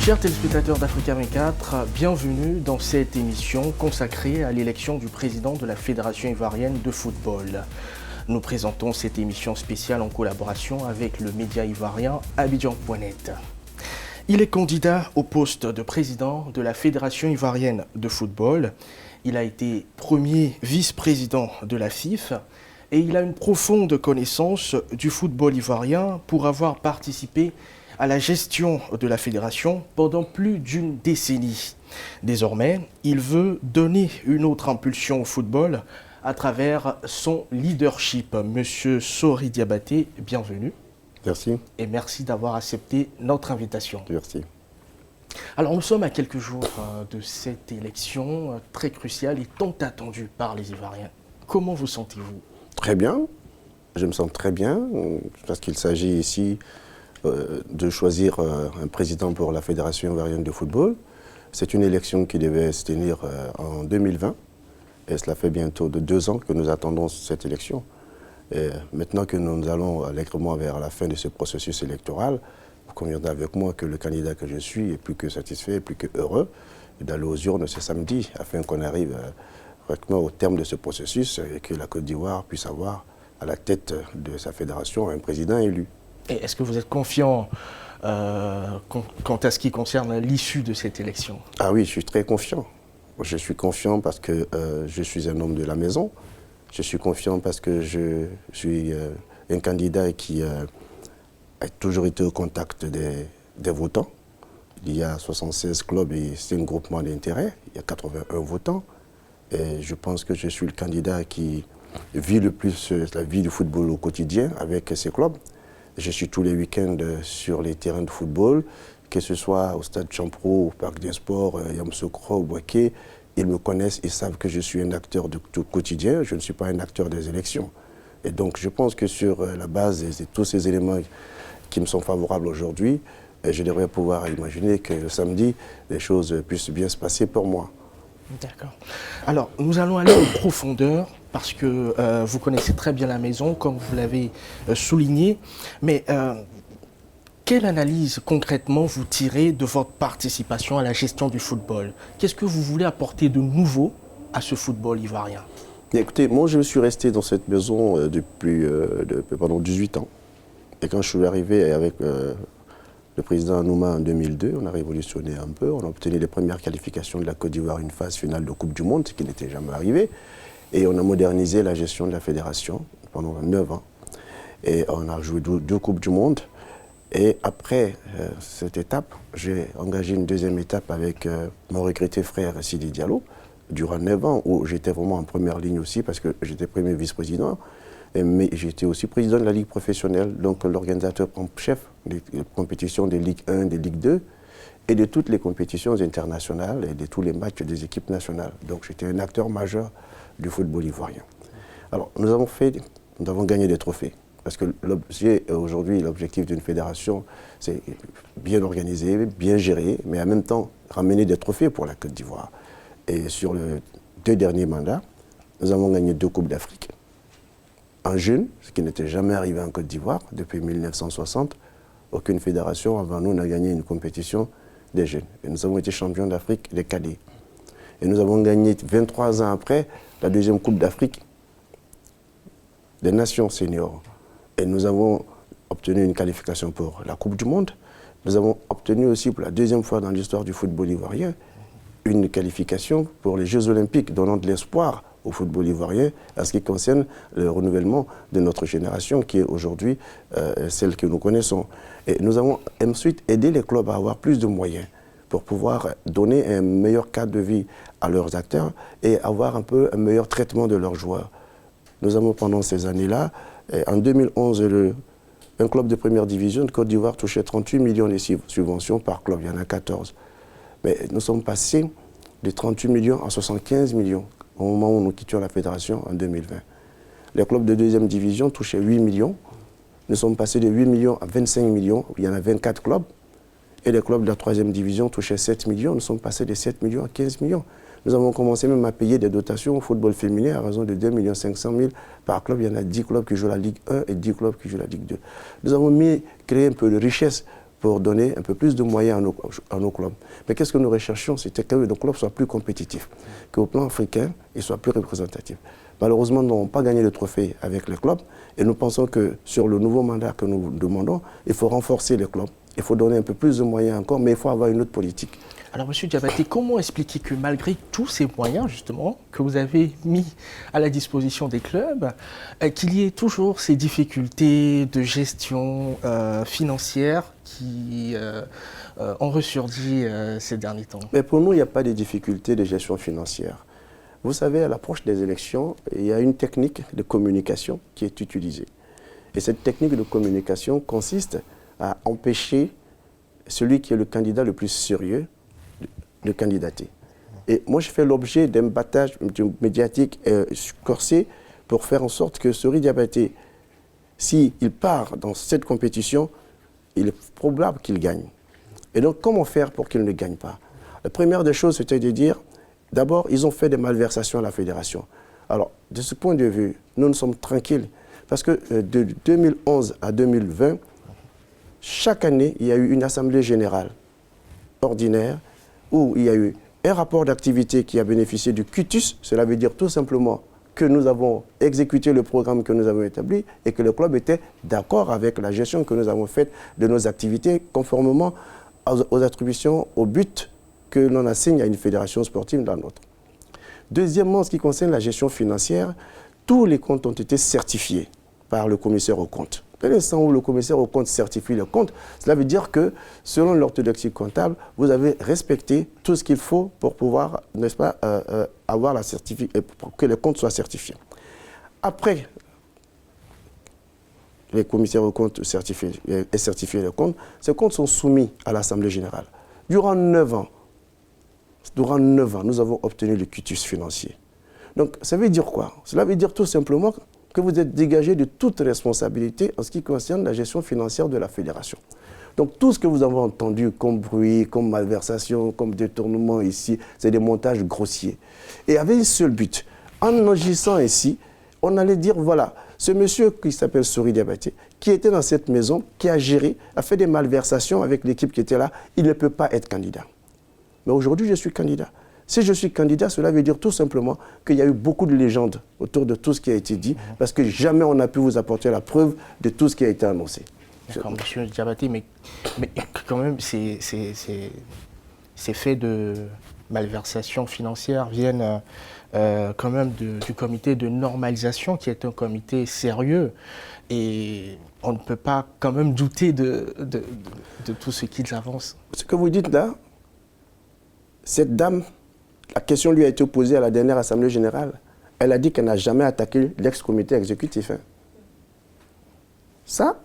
Chers téléspectateurs d'Africa 24, bienvenue dans cette émission consacrée à l'élection du président de la Fédération ivoirienne de football. Nous présentons cette émission spéciale en collaboration avec le média ivoirien Abidjan.net. Il est candidat au poste de président de la Fédération ivoirienne de football. Il a été premier vice-président de la FIF et il a une profonde connaissance du football ivoirien pour avoir participé à la gestion de la fédération pendant plus d'une décennie. Désormais, il veut donner une autre impulsion au football à travers son leadership. Monsieur Sori Diabaté, bienvenue. Merci. Et merci d'avoir accepté notre invitation. Merci. Alors nous sommes à quelques jours de cette élection très cruciale et tant attendue par les Ivoiriens. Comment vous sentez-vous? Très bien. Je me sens très bien parce qu'il s'agit ici de choisir un président pour la Fédération ivoirienne de football. C'est une élection qui devait se tenir en 2020 et cela fait bientôt 2 ans que nous attendons cette élection. Et maintenant que nous allons allègrement vers la fin de ce processus électoral, vous conviendrez avec moi que le candidat que je suis est plus que satisfait, plus que heureux d'aller aux urnes ce samedi afin qu'on arrive correctement au terme de ce processus et que la Côte d'Ivoire puisse avoir à la tête de sa fédération un président élu. Et est-ce que vous êtes confiant quant à ce qui concerne l'issue de cette élection? Ah oui, je suis très confiant. Je suis confiant parce que je suis un homme de la maison. Je suis confiant parce que je suis un candidat qui a toujours été au contact des votants. Il y a 76 clubs et 5 groupements d'intérêt. Il y a 81 votants. Et je pense que je suis le candidat qui vit le plus la vie du football au quotidien avec ces clubs. Je suis tous les week-ends sur les terrains de football, que ce soit au stade Champrou, au Parc des Sports, Yamoussoukro, au Boaké. Ils me connaissent, ils savent que je suis un acteur du quotidien, je ne suis pas un acteur des élections. Et donc je pense que sur la base de tous ces éléments qui me sont favorables aujourd'hui, je devrais pouvoir imaginer que le samedi, les choses puissent bien se passer pour moi. D'accord. Alors, nous allons aller en profondeur parce que vous connaissez très bien la maison, comme vous l'avez souligné. Mais quelle analyse concrètement vous tirez de votre participation à la gestion du football? Qu'est-ce que vous voulez apporter de nouveau à ce football ivoirien? Écoutez, moi je suis resté dans cette maison pendant 18 ans. Et quand je suis arrivé avec le président Anouma en 2002, on a révolutionné un peu, on a obtenu les premières qualifications de la Côte d'Ivoire, une phase finale de Coupe du Monde, ce qui n'était jamais arrivé. Et on a modernisé la gestion de la fédération pendant 9 ans. Et on a joué 2 Coupes du Monde. Et après cette étape, j'ai engagé une deuxième étape avec mon regretté frère Sidi Diallo, durant 9 ans, où j'étais vraiment en première ligne aussi, parce que j'étais premier vice-président. Mais j'étais aussi président de la Ligue professionnelle, donc l'organisateur en chef des compétitions de Ligue 1, de Ligue 2 et de toutes les compétitions internationales et de tous les matchs des équipes nationales. Donc j'étais un acteur majeur du football ivoirien. Alors nous avons gagné des trophées, parce que aujourd'hui l'objectif d'une fédération, c'est bien organiser, bien gérer, mais en même temps ramener des trophées pour la Côte d'Ivoire. Et sur les 2 derniers mandats, nous avons gagné 2 Coupes d'Afrique. En jeunes, ce qui n'était jamais arrivé en Côte d'Ivoire depuis 1960, aucune fédération avant nous n'a gagné une compétition des jeunes. Et nous avons été champions d'Afrique des cadets. Et nous avons gagné 23 ans après la 2e Coupe d'Afrique des Nations seniors. Et nous avons obtenu une qualification pour la Coupe du Monde. Nous avons obtenu aussi pour la 2e fois dans l'histoire du football ivoirien une qualification pour les Jeux Olympiques, donnant de l'espoir au football ivoirien en ce qui concerne le renouvellement de notre génération qui est aujourd'hui celle que nous connaissons. Et nous avons ensuite aidé les clubs à avoir plus de moyens pour pouvoir donner un meilleur cadre de vie à leurs acteurs et avoir un peu un meilleur traitement de leurs joueurs. Nous avons pendant ces années-là, en 2011, un club de première division de Côte d'Ivoire touchait 38 millions de subventions par club, il y en a 14. Mais nous sommes passés de 38 millions à 75 millions au moment où nous quittions la fédération en 2020. Les clubs de 2e division touchaient 8 millions. Nous sommes passés de 8 millions à 25 millions. Il y en a 24 clubs. Et les clubs de la 3e division touchaient 7 millions. Nous sommes passés de 7 millions à 15 millions. Nous avons commencé même à payer des dotations au football féminin à raison de 2 500 000 par club. Il y en a 10 clubs qui jouent la Ligue 1 et 10 clubs qui jouent la Ligue 2. Nous avons créé un peu de richesse pour donner un peu plus de moyens à nos clubs. Mais qu'est-ce que nous recherchions? C'était que nos clubs soient plus compétitifs, qu'au plan africain, ils soient plus représentatifs. Malheureusement, nous n'avons pas gagné le trophée avec les clubs et nous pensons que sur le nouveau mandat que nous demandons, il faut renforcer les clubs, il faut donner un peu plus de moyens encore, mais il faut avoir une autre politique. Alors, M. Diabaté, comment expliquer que malgré tous ces moyens, justement, que vous avez mis à la disposition des clubs, qu'il y ait toujours ces difficultés de gestion financière qui ont ressurgi ces derniers temps? Mais pour nous, il n'y a pas de difficultés de gestion financière. Vous savez, à l'approche des élections, il y a une technique de communication qui est utilisée. Et cette technique de communication consiste à empêcher celui qui est le candidat le plus sérieux de candidater. Et moi, je fais l'objet d'un battage médiatique corsé pour faire en sorte que Sori Diabaté, s'il part dans cette compétition, il est probable qu'il gagne. Et donc, comment faire pour qu'il ne gagne pas? La première des choses, c'était de dire, d'abord, ils ont fait des malversations à la fédération. Alors, de ce point de vue, nous sommes tranquilles. Parce que de 2011 à 2020, chaque année, il y a eu une assemblée générale ordinaire où il y a eu un rapport d'activité qui a bénéficié du cutus. Cela veut dire tout simplement que nous avons exécuté le programme que nous avons établi et que le club était d'accord avec la gestion que nous avons faite de nos activités conformément aux attributions, au but que l'on assigne à une fédération sportive dans l'autre. Deuxièmement, en ce qui concerne la gestion financière, tous les comptes ont été certifiés par le commissaire aux comptes. Dès l'instant où le commissaire aux comptes certifie le compte, cela veut dire que, selon l'orthodoxie comptable, vous avez respecté tout ce qu'il faut pour pouvoir, n'est-ce pas, avoir la pour que le compte soit certifié. Après, les commissaires aux comptes certifient le compte, ces comptes sont soumis à l'Assemblée générale. Durant 9 ans, nous avons obtenu le quitus financier. Donc, ça veut dire quoi? Cela veut dire tout simplement que vous êtes dégagé de toute responsabilité en ce qui concerne la gestion financière de la fédération. Donc, tout ce que vous avez entendu comme bruit, comme malversation, comme détournement ici, c'est des montages grossiers. Et avec un seul but, en agissant ici, on allait dire, voilà, ce monsieur qui s'appelle Sori Diabaté, qui était dans cette maison, qui a géré, a fait des malversations avec l'équipe qui était là, il ne peut pas être candidat. Mais aujourd'hui, je suis candidat. Si je suis candidat, cela veut dire tout simplement qu'il y a eu beaucoup de légendes autour de tout ce qui a été dit, parce que jamais on n'a pu vous apporter la preuve de tout ce qui a été annoncé. D'accord, M. Diabaté, mais quand même, ces faits de malversation financière viennent quand même du comité de normalisation, qui est un comité sérieux. Et on ne peut pas quand même douter de tout ce qu'ils avancent. Ce que vous dites là, cette dame, la question lui a été posée à la dernière Assemblée générale. Elle a dit qu'elle n'a jamais attaqué l'ex-comité exécutif. Ça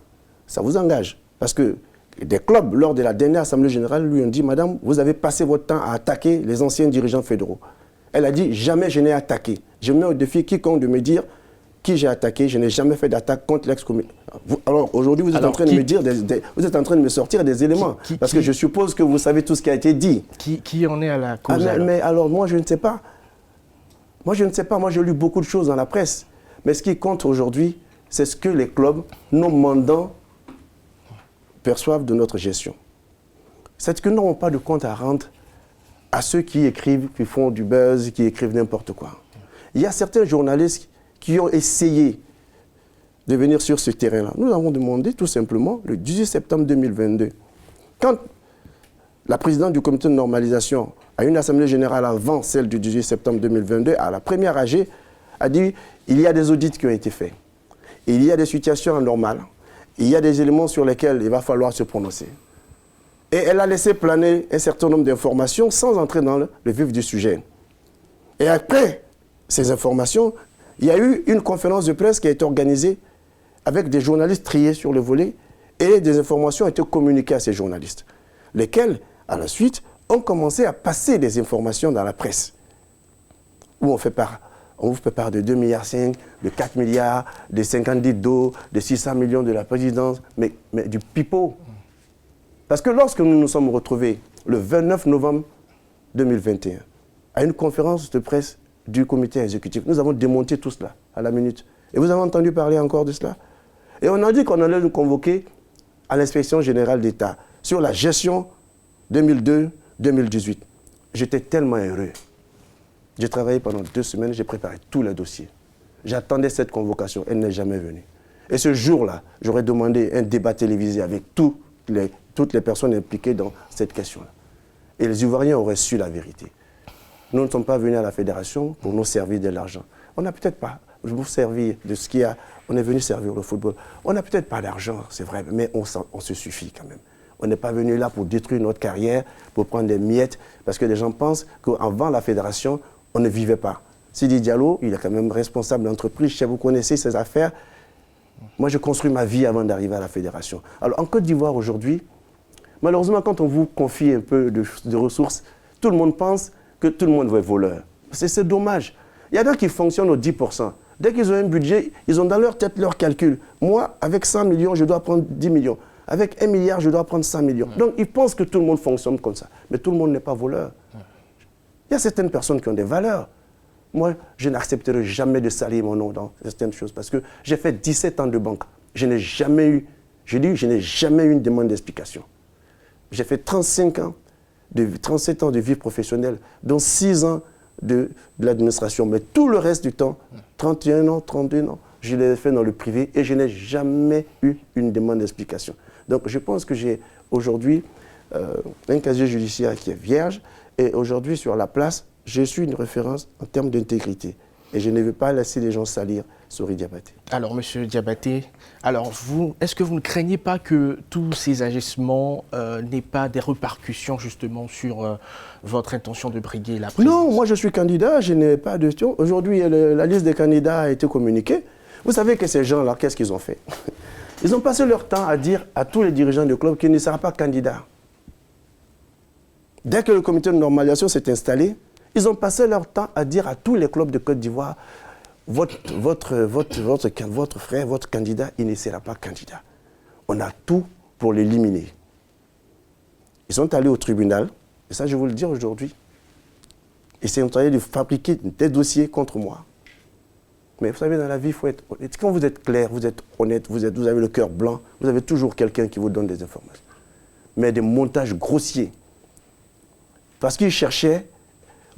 vous engage. Parce que des clubs, lors de la dernière Assemblée générale, lui ont dit, madame, vous avez passé votre temps à attaquer les anciens dirigeants fédéraux. Elle a dit, jamais je n'ai attaqué. Je mets au défi quiconque de me dire qui j'ai attaqué. Je n'ai jamais fait d'attaque contre l'ex-comité. Alors aujourd'hui, vous êtes en train de me dire, vous êtes en train de me sortir des éléments. Parce que je suppose que vous savez tout ce qui a été dit. Qui en est à la cause? Mais alors, moi, je ne sais pas. Moi, j'ai lu beaucoup de choses dans la presse. Mais ce qui compte aujourd'hui, c'est ce que les clubs, nos mandants, perçoivent de notre gestion. C'est que nous n'avons pas de compte à rendre à ceux qui écrivent, qui font du buzz, qui écrivent n'importe quoi. Il y a certains journalistes qui ont essayé de venir sur ce terrain-là. Nous avons demandé tout simplement, le 18 septembre 2022, quand la présidente du comité de normalisation, à une assemblée générale avant celle du 18 septembre 2022, à la première AG, a dit il y a des audits qui ont été faits. Il y a des situations anormales. Il y a des éléments sur lesquels il va falloir se prononcer. Et elle a laissé planer un certain nombre d'informations sans entrer dans le vif du sujet. Et après ces informations, il y a eu une conférence de presse qui a été organisée avec des journalistes triés sur le volet et des informations ont été communiquées à ces journalistes, lesquels, à la suite, ont commencé à passer des informations dans la presse, où on vous fait part de 2,5 milliards, de 4 milliards, de 50 litres d'eau, de 600 millions de la présidence, mais du pipeau. Parce que lorsque nous nous sommes retrouvés le 29 novembre 2021, à une conférence de presse du comité exécutif, nous avons démonté tout cela à la minute. Et vous avez entendu parler encore de cela? Et on a dit qu'on allait nous convoquer à l'inspection générale d'État. sur la gestion 2002-2018. J'étais tellement heureux. J'ai travaillé pendant 2 semaines, j'ai préparé tous les dossiers. J'attendais cette convocation, elle n'est jamais venue. Et ce jour-là, j'aurais demandé un débat télévisé avec toutes les personnes impliquées dans cette question-là. Et les Ivoiriens auraient su la vérité. Nous ne sommes pas venus à la fédération pour nous servir de l'argent. On n'a peut-être pas vous servir de ce qu'il y a. On est venu servir le football. On n'a peut-être pas d'argent, c'est vrai, mais on se suffit quand même. On n'est pas venu là pour détruire notre carrière, pour prendre des miettes, parce que les gens pensent qu'avant la fédération, on ne vivait pas. Sidi Diallo, il est quand même responsable d'entreprise. Vous connaissez ses affaires. Moi, je construis ma vie avant d'arriver à la fédération. Alors, en Côte d'Ivoire, aujourd'hui, malheureusement, quand on vous confie un peu de ressources, tout le monde pense que tout le monde va être voleur. C'est dommage. Il y en a qui fonctionnent au 10%. Dès qu'ils ont un budget, ils ont dans leur tête leur calcul. Moi, avec 100 millions, je dois prendre 10 millions. Avec 1 milliard, je dois prendre 100 millions. Donc, ils pensent que tout le monde fonctionne comme ça. Mais tout le monde n'est pas voleur. Il y a certaines personnes qui ont des valeurs. Moi, je n'accepterai jamais de salir mon nom dans certaines choses parce que j'ai fait 17 ans de banque. Je n'ai jamais eu, je n'ai jamais eu une demande d'explication. J'ai fait 37 ans de vie professionnelle, dont 6 ans de l'administration. Mais tout le reste du temps, 31 ans, 32 ans, je l'ai fait dans le privé et je n'ai jamais eu une demande d'explication. Donc je pense que j'ai aujourd'hui un casier judiciaire qui est vierge et aujourd'hui sur la place, je suis une référence en termes d'intégrité. Et je ne veux pas laisser les gens salir Sori Diabaté. Alors, M. Diabaté, est-ce que vous ne craignez pas que tous ces agissements n'aient pas des répercussions justement sur votre intention de briguer la présidence? Non, moi je suis candidat, je n'ai pas de question. Aujourd'hui, la liste des candidats a été communiquée. Vous savez que ces gens-là, qu'est-ce qu'ils ont fait? Ils ont passé leur temps à dire à tous les dirigeants du club qu'ils ne seront pas candidats. Dès que le comité de normalisation s'est installé, ils ont passé leur temps à dire à tous les clubs de Côte d'Ivoire, votre frère, votre candidat, il ne sera pas candidat. On a tout pour l'éliminer. Ils sont allés au tribunal, et ça je vais vous le dire aujourd'hui. Ils sont allés de fabriquer des dossiers contre moi. Mais vous savez, dans la vie, il faut être honnête. Quand vous êtes clair, vous êtes honnête, vous avez le cœur blanc, vous avez toujours quelqu'un qui vous donne des informations. Mais des montages grossiers. Parce qu'ils cherchaient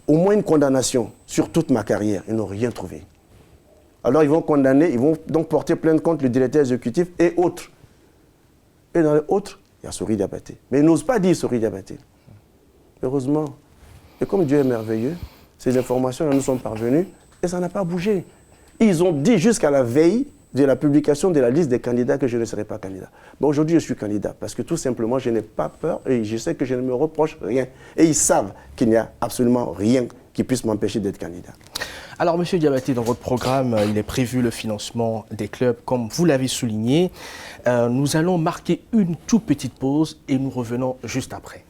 au moins une condamnation sur toute ma carrière. Ils n'ont rien trouvé. Alors ils vont condamner, ils vont donc porter plainte contre le directeur exécutif et autres. Et dans les autres, il y a Sori Diabaté. Mais ils n'osent pas dire Sori Diabaté. Heureusement. Et comme Dieu est merveilleux, ces informations nous sont parvenues et ça n'a pas bougé. Ils ont dit jusqu'à la veille de la publication de la liste des candidats que je ne serai pas candidat. Bon, aujourd'hui, je suis candidat parce que tout simplement, je n'ai pas peur et je sais que je ne me reproche rien. Et ils savent qu'il n'y a absolument rien qui puisse m'empêcher d'être candidat. Alors, M. Diabaté, dans votre programme, il est prévu le financement des clubs, comme vous l'avez souligné. Nous allons marquer une toute petite pause et nous revenons juste après.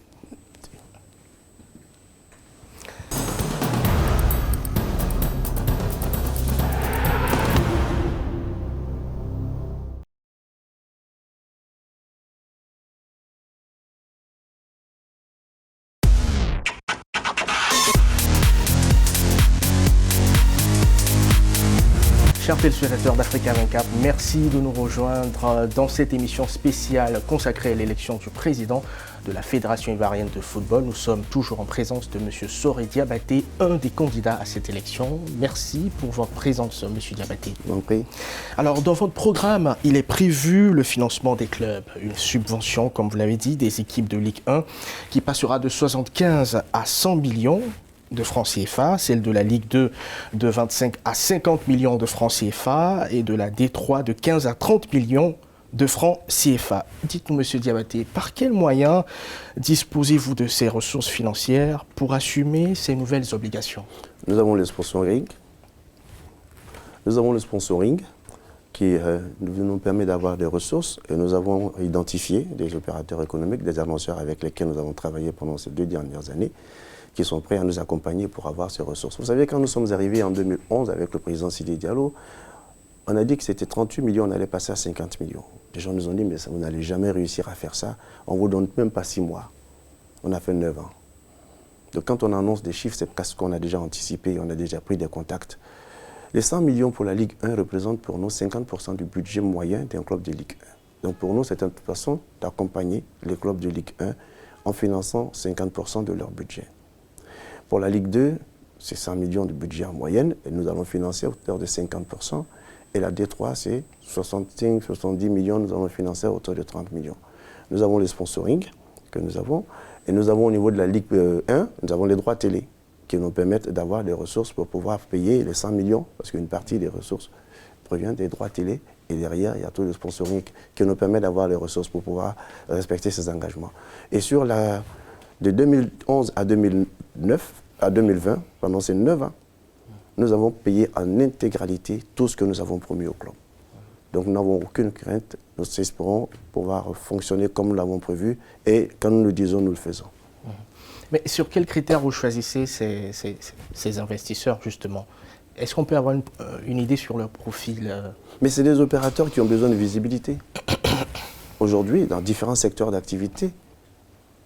Chers téléspectateurs d'Africa 24, merci de nous rejoindre dans cette émission spéciale consacrée à l'élection du président de la Fédération ivoirienne de football. Nous sommes toujours en présence de M. Sori Diabaté, un des candidats à cette élection. Merci pour votre présence, M. Diabaté. Okay. Alors, dans votre programme, il est prévu le financement des clubs, une subvention, comme vous l'avez dit, des équipes de Ligue 1 qui passera de 75 à 100 millions de francs CFA, celle de la Ligue 2 de 25 à 50 millions de francs CFA et de la D3 de 15 à 30 millions de francs CFA. Dites-nous, M. Diabaté, par quels moyens disposez-vous de ces ressources financières pour assumer ces nouvelles obligations? Nous avons le sponsoring. Qui nous permet d'avoir des ressources et nous avons identifié des opérateurs économiques, des annonceurs avec lesquels nous avons travaillé pendant ces 2 dernières années, qui sont prêts à nous accompagner pour avoir ces ressources. Vous savez, quand nous sommes arrivés en 2011 avec le président Sidi Diallo, on a dit que c'était 38 millions, on allait passer à 50 millions. Les gens nous ont dit, mais vous n'allez jamais réussir à faire ça, on ne vous donne même pas 6 mois. On a fait 9 ans. Donc quand on annonce des chiffres, c'est parce qu'on a déjà anticipé, on a déjà pris des contacts. Les 100 millions pour la Ligue 1 représentent pour nous 50% du budget moyen d'un club de Ligue Donc pour nous, c'est une façon d'accompagner les clubs de Ligue 1 en finançant 50% de leur budget. Pour la Ligue 2, c'est 100 millions de budget en moyenne et nous allons financer à hauteur de 50%. Et la D3, c'est 65-70 millions, nous allons financer à hauteur de 30 millions. Nous avons les sponsoring que nous avons et nous avons au niveau de la Ligue 1, nous avons les droits télé qui nous permettent d'avoir des ressources pour pouvoir payer les 100 millions parce qu'une partie des ressources provient des droits télé. Et derrière, il y a tout le sponsoring qui nous permet d'avoir les ressources pour pouvoir respecter ces engagements. Et sur de 2011 à 2020, pendant ces 9 ans, nous avons payé en intégralité tout ce que nous avons promis au club. Donc nous n'avons aucune crainte, nous espérons pouvoir fonctionner comme nous l'avons prévu et quand nous le disons, nous le faisons. Mais sur quels critères vous choisissez ces investisseurs justement? Est-ce qu'on peut avoir une idée sur leur profil? Mais c'est des opérateurs qui ont besoin de visibilité. Aujourd'hui, dans différents secteurs d'activité,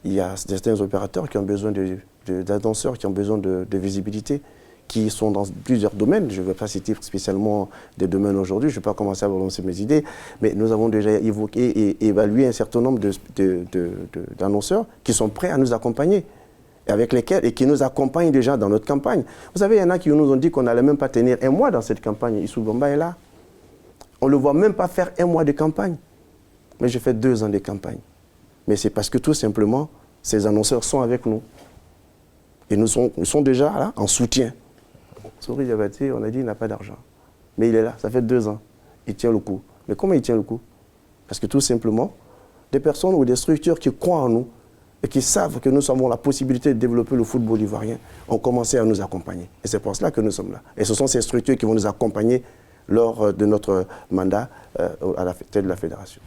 il y a certains opérateurs qui ont besoin d'annonceurs, qui ont besoin de visibilité, qui sont dans plusieurs domaines. Je ne vais pas citer spécialement des domaines aujourd'hui, je ne vais pas commencer à balancer mes idées, mais nous avons déjà évoqué et évalué un certain nombre d'annonceurs qui sont prêts à nous accompagner. Et qui nous accompagnent déjà dans notre campagne. Vous savez, il y en a qui nous ont dit qu'on n'allait même pas tenir un mois dans cette campagne. Issou Bamba est là. On ne le voit même pas faire un mois de campagne. Mais j'ai fait 2 ans de campagne. Mais c'est parce que tout simplement, ces annonceurs sont avec nous. Et ils sont déjà là en soutien. Souri Diabaté, on a dit qu'il n'a pas d'argent. Mais il est là, ça fait 2 ans. Il tient le coup. Mais comment il tient le coup? Parce que tout simplement, des personnes ou des structures qui croient en nous, et qui savent que nous avons la possibilité de développer le football ivoirien, ont commencé à nous accompagner. Et c'est pour cela que nous sommes là. Et ce sont ces structures qui vont nous accompagner lors de notre mandat à la tête de la fédération.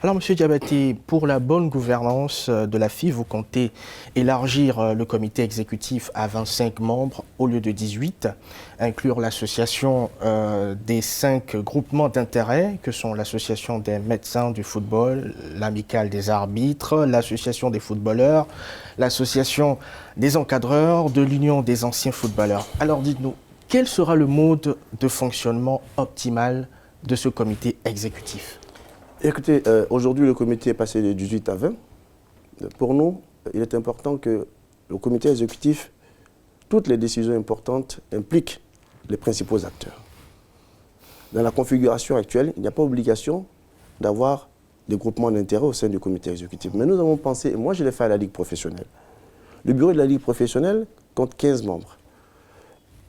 Alors, M. Diabaté, pour la bonne gouvernance de la FIF, vous comptez élargir le comité exécutif à 25 membres au lieu de 18, inclure l'association des 5 groupements d'intérêt que sont l'association des médecins du football, l'amicale des arbitres, l'association des footballeurs, l'association des encadreurs, de l'union des anciens footballeurs. Alors dites-nous, quel sera le mode de fonctionnement optimal de ce comité exécutif? Écoutez, aujourd'hui le comité est passé de 18 à 20. Pour nous, il est important que le comité exécutif, toutes les décisions importantes impliquent les principaux acteurs. Dans la configuration actuelle, il n'y a pas obligation d'avoir des groupements d'intérêt au sein du comité exécutif. Mais nous avons pensé, et moi je l'ai fait à la Ligue professionnelle. Le bureau de la Ligue professionnelle compte 15 membres.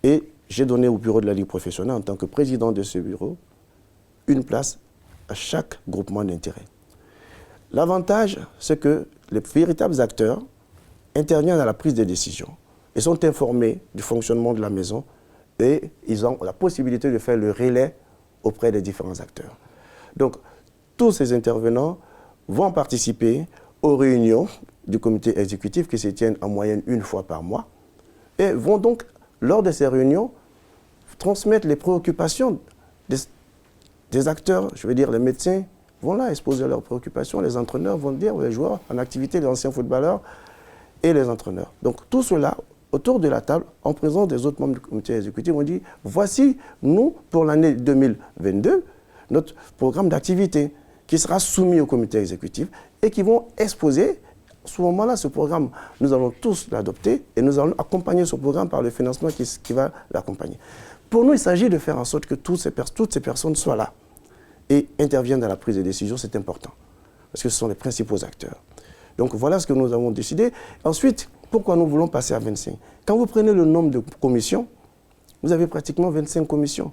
Et j'ai donné au bureau de la Ligue professionnelle, en tant que président de ce bureau, une place à chaque groupement d'intérêt. L'avantage, c'est que les véritables acteurs interviennent à la prise des décisions. Ils sont informés du fonctionnement de la maison et ils ont la possibilité de faire le relais auprès des différents acteurs. Donc, tous ces intervenants vont participer aux réunions du comité exécutif qui se tiennent en moyenne 1 fois par mois et vont donc, lors de ces réunions, transmettre les préoccupations des acteurs, je veux dire les médecins, vont là exposer leurs préoccupations, les entraîneurs vont dire, les joueurs en activité, les anciens footballeurs et les entraîneurs. Donc tout cela, autour de la table, en présence des autres membres du comité exécutif, on dit, voici, nous, pour l'année 2022, notre programme d'activité qui sera soumis au comité exécutif et qui vont exposer. À ce moment-là, ce programme, nous allons tous l'adopter et nous allons accompagner ce programme par le financement qui va l'accompagner. Pour nous, il s'agit de faire en sorte que toutes ces personnes soient là et interviennent dans la prise de décision, c'est important, parce que ce sont les principaux acteurs. Donc voilà ce que nous avons décidé. Ensuite, pourquoi nous voulons passer à 25? Quand vous prenez le nombre de commissions, vous avez pratiquement 25 commissions.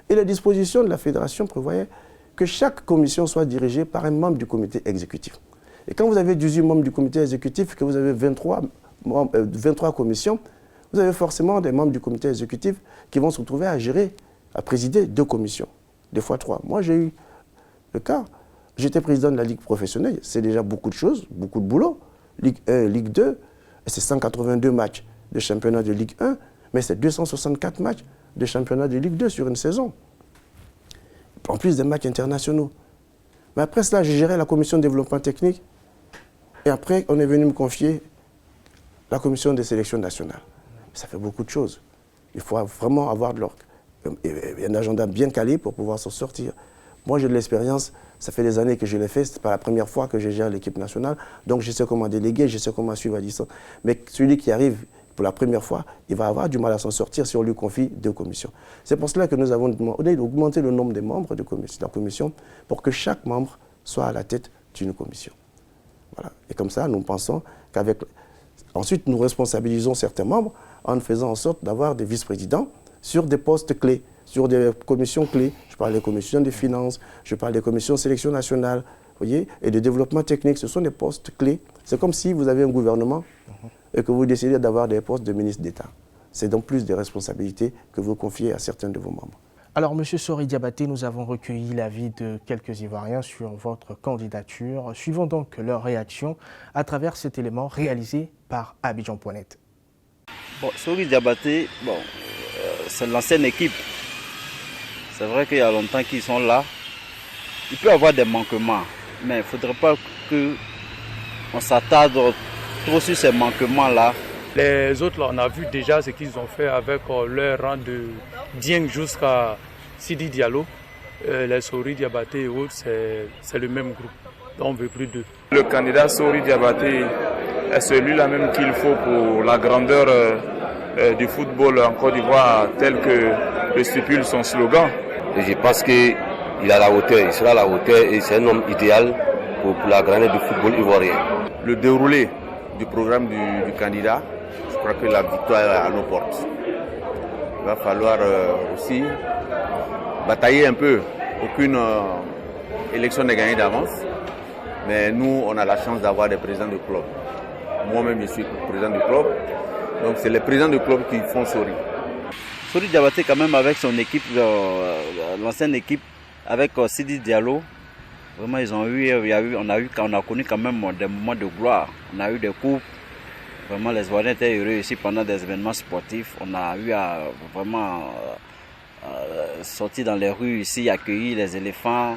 Et les dispositions de la fédération prévoyaient que chaque commission soit dirigée par un membre du comité exécutif. Et quand vous avez 18 membres du comité exécutif, que vous avez 23 commissions, vous avez forcément des membres du comité exécutif qui vont se retrouver à gérer, à présider 2 commissions, des fois 3. Moi, j'ai eu le cas. J'étais président de la Ligue professionnelle, c'est déjà beaucoup de choses, beaucoup de boulot. Ligue 1, Ligue 2, c'est 182 matchs de championnat de Ligue 1, mais c'est 264 matchs de championnat de Ligue 2 sur une saison. En plus des matchs internationaux. Mais après cela, j'ai géré la commission de développement technique. Et après, on est venu me confier la commission des sélections nationales. Ça fait beaucoup de choses. Il faut vraiment avoir un agenda bien calé pour pouvoir s'en sortir. Moi, j'ai de l'expérience, ça fait des années que je l'ai fait, ce n'est pas la première fois que je gère l'équipe nationale, donc je sais comment déléguer, je sais comment suivre à distance. Mais celui qui arrive pour la première fois, il va avoir du mal à s'en sortir si on lui confie 2 commissions. C'est pour cela que nous avons demandé d'augmenter le nombre des membres de la commission pour que chaque membre soit à la tête d'une commission. Voilà. Et comme ça, nous pensons qu'avec... Ensuite, nous responsabilisons certains membres en faisant en sorte d'avoir des vice-présidents sur des postes clés, sur des commissions clés. Je parle des commissions des finances, je parle des commissions de sélection nationale, vous voyez, et de développement technique. Ce sont des postes clés. C'est comme si vous avez un gouvernement et que vous décidez d'avoir des postes de ministre d'État. C'est donc plus des responsabilités que vous confiez à certains de vos membres. Alors, M. Sori Diabaté, nous avons recueilli l'avis de quelques Ivoiriens sur votre candidature. Suivons donc leur réaction à travers cet élément réalisé par Abidjan.net. Bon, Sori Diabaté, c'est l'ancienne équipe. C'est vrai qu'il y a longtemps qu'ils sont là. Il peut y avoir des manquements, mais il ne faudrait pas qu'on s'attarde trop sur ces manquements-là. Les autres, là, on a vu déjà ce qu'ils ont fait avec leur rang de Dieng jusqu'à Sidi Diallo. Les Sori Diabaté et autres, c'est le même groupe. Donc on ne veut plus d'eux. Le candidat Sori Diabaté est celui-là même qu'il faut pour la grandeur du football en Côte d'Ivoire, tel que le stipule son slogan. Et je pense qu'il a la hauteur, il sera à la hauteur et c'est un homme idéal pour la grandeur du football ivoirien. Le déroulé du programme du candidat, je crois que la victoire est à nos portes. Il va falloir aussi batailler un peu. Aucune élection n'est gagnée d'avance, mais nous, on a la chance d'avoir des présidents de club. Moi-même, je suis président du club, donc c'est les présidents du club qui font Sori. Sori Diabaté, quand même, avec son équipe, l'ancienne équipe, avec Sidi Diallo, vraiment, on a connu quand même des moments de gloire. On a eu des coupes. Vraiment, les Ivoiriens étaient heureux ici pendant des événements sportifs. On a eu à vraiment sortir dans les rues ici, accueillir les éléphants.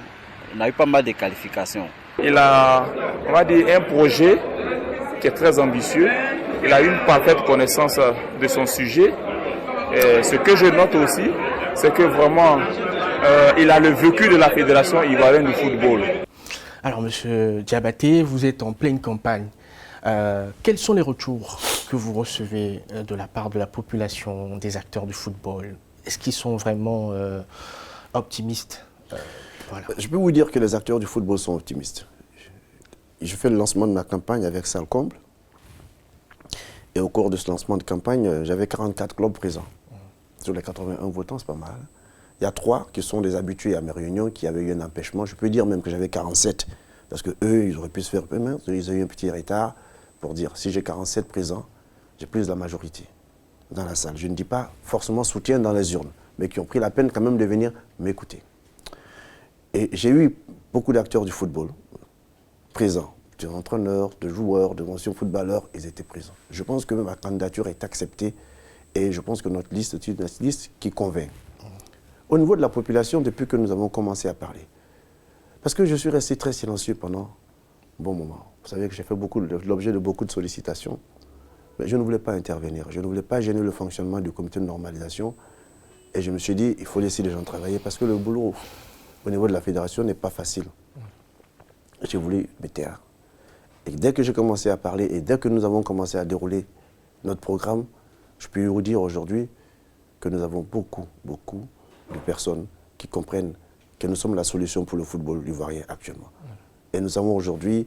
On a eu pas mal de qualifications. Il a, on va dire, un projet qui est très ambitieux. Il a une parfaite connaissance de son sujet. Et ce que je note aussi, c'est que vraiment, il a le vécu de la Fédération ivoirienne de football. Alors, M. Diabaté, vous êtes en pleine campagne. Quels sont les retours que vous recevez de la part de la population, des acteurs du football? Est-ce qu'ils sont vraiment optimistes? Voilà. Je peux vous dire que les acteurs du football sont optimistes. Je fais le lancement de ma campagne avec Salcomble. Et au cours de ce lancement de campagne, j'avais 44 clubs présents. Sur les 81 votants, c'est pas mal. Il y a 3 qui sont des habitués à mes réunions qui avaient eu un empêchement. Je peux dire même que j'avais 47. Parce qu'eux, ils auraient pu se faire eux-mêmes. Ils ont eu un petit retard pour dire si j'ai 47 présents, j'ai plus de la majorité dans la salle. Je ne dis pas forcément soutien dans les urnes, mais qui ont pris la peine quand même de venir m'écouter. Et j'ai eu beaucoup d'acteurs du football présents, d'entraîneurs, de joueurs, de anciens footballeurs, ils étaient présents. Je pense que ma candidature est acceptée et je pense que notre liste est une liste qui convainc. Au niveau de la population, depuis que nous avons commencé à parler, parce que je suis resté très silencieux pendant un bon moment. Vous savez que j'ai fait l'objet de beaucoup de sollicitations, mais je ne voulais pas intervenir. Je ne voulais pas gêner le fonctionnement du comité de normalisation. Et je me suis dit, il faut laisser les gens travailler parce que le boulot au niveau de la fédération n'est pas facile. J'ai voulu me taire. Et dès que j'ai commencé à parler et dès que nous avons commencé à dérouler notre programme, je peux vous dire aujourd'hui que nous avons beaucoup de personnes qui comprennent que nous sommes la solution pour le football ivoirien actuellement. Et nous avons aujourd'hui,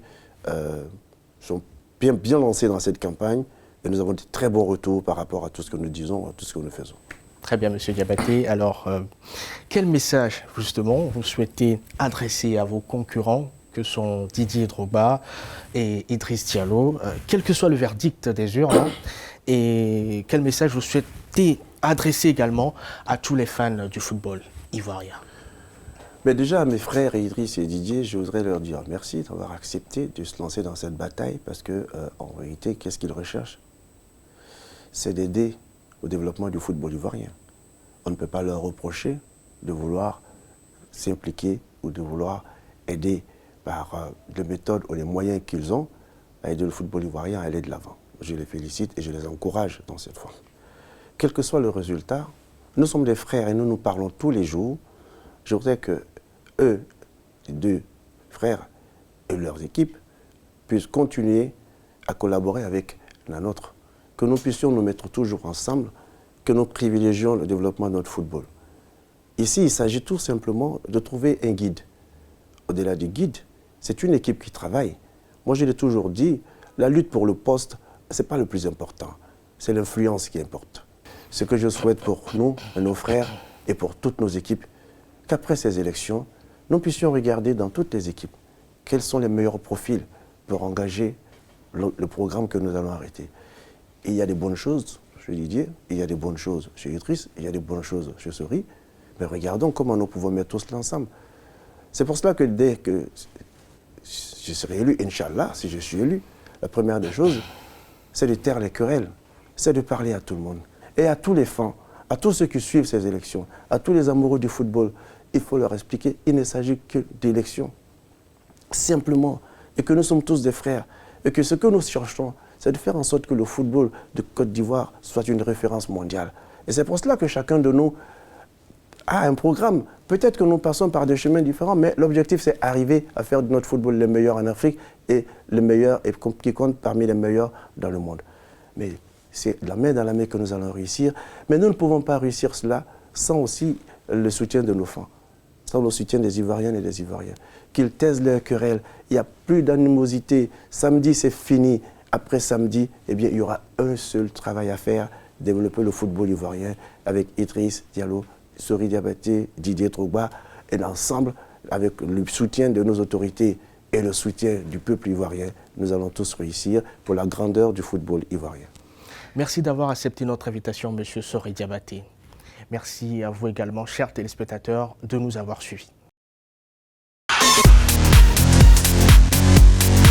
sont bien lancés dans cette campagne et nous avons de très bons retours par rapport à tout ce que nous disons, à tout ce que nous faisons. Très bien, M. Diabaté. Alors, quel message, justement, vous souhaitez adresser à vos concurrents, que sont Didier Drogba et Idriss Diallo, quel que soit le verdict des urnes, et quel message vous souhaitez adresser également à tous les fans du football ivoirien? Mais déjà, à mes frères Idriss et Didier, je voudrais leur dire merci d'avoir accepté de se lancer dans cette bataille parce que, en réalité, qu'est-ce qu'ils recherchent? C'est d'aider au développement du football ivoirien. On ne peut pas leur reprocher de vouloir s'impliquer ou de vouloir aider par les méthodes ou les moyens qu'ils ont à aider le football ivoirien à aller de l'avant. Je les félicite et je les encourage dans cette voie. Quel que soit le résultat, nous sommes des frères et nous nous parlons tous les jours. Je voudrais que, eux, les deux frères et leurs équipes, puissent continuer à collaborer avec la nôtre. Que nous puissions nous mettre toujours ensemble, que nous privilégions le développement de notre football. Ici, il s'agit tout simplement de trouver un guide. Au-delà du guide, c'est une équipe qui travaille. Moi, je l'ai toujours dit, la lutte pour le poste, ce n'est pas le plus important. C'est l'influence qui importe. Ce que je souhaite pour nous, nos frères et pour toutes nos équipes, qu'après ces élections, nous puissions regarder dans toutes les équipes quels sont les meilleurs profils pour engager le programme que nous allons arrêter. Et il y a des bonnes choses chez Didier, il y a des bonnes choses chez Idriss, il y a des bonnes choses chez Sori, mais regardons comment nous pouvons mettre tout cela ensemble. C'est pour cela que dès que je serai élu, Inch'Allah, si je suis élu, la première des choses, c'est de taire les querelles, c'est de parler à tout le monde. Et à tous les fans, à tous ceux qui suivent ces élections, à tous les amoureux du football, il faut leur expliquer qu'il ne s'agit que d'élections. Simplement, et que nous sommes tous des frères, et que ce que nous cherchons, c'est de faire en sorte que le football de Côte d'Ivoire soit une référence mondiale. Et c'est pour cela que chacun de nous a un programme. Peut-être que nous passons par des chemins différents, mais l'objectif, c'est arriver à faire de notre football le meilleur en Afrique et le meilleur, et qui compte parmi les meilleurs dans le monde. Mais c'est de la main dans la main que nous allons réussir. Mais nous ne pouvons pas réussir cela sans aussi le soutien de nos fans, sans le soutien des Ivoiriennes et des Ivoiriens. Qu'ils taisent leurs querelles. Il n'y a plus d'animosité. Samedi, c'est fini. Après samedi, eh bien, il y aura un seul travail à faire, développer le football ivoirien avec Idriss Diallo, Sori Diabaté, Didier Drogba, et ensemble, avec le soutien de nos autorités et le soutien du peuple ivoirien, nous allons tous réussir pour la grandeur du football ivoirien. Merci d'avoir accepté notre invitation, M. Sori Diabaté. Merci à vous également, chers téléspectateurs, de nous avoir suivis.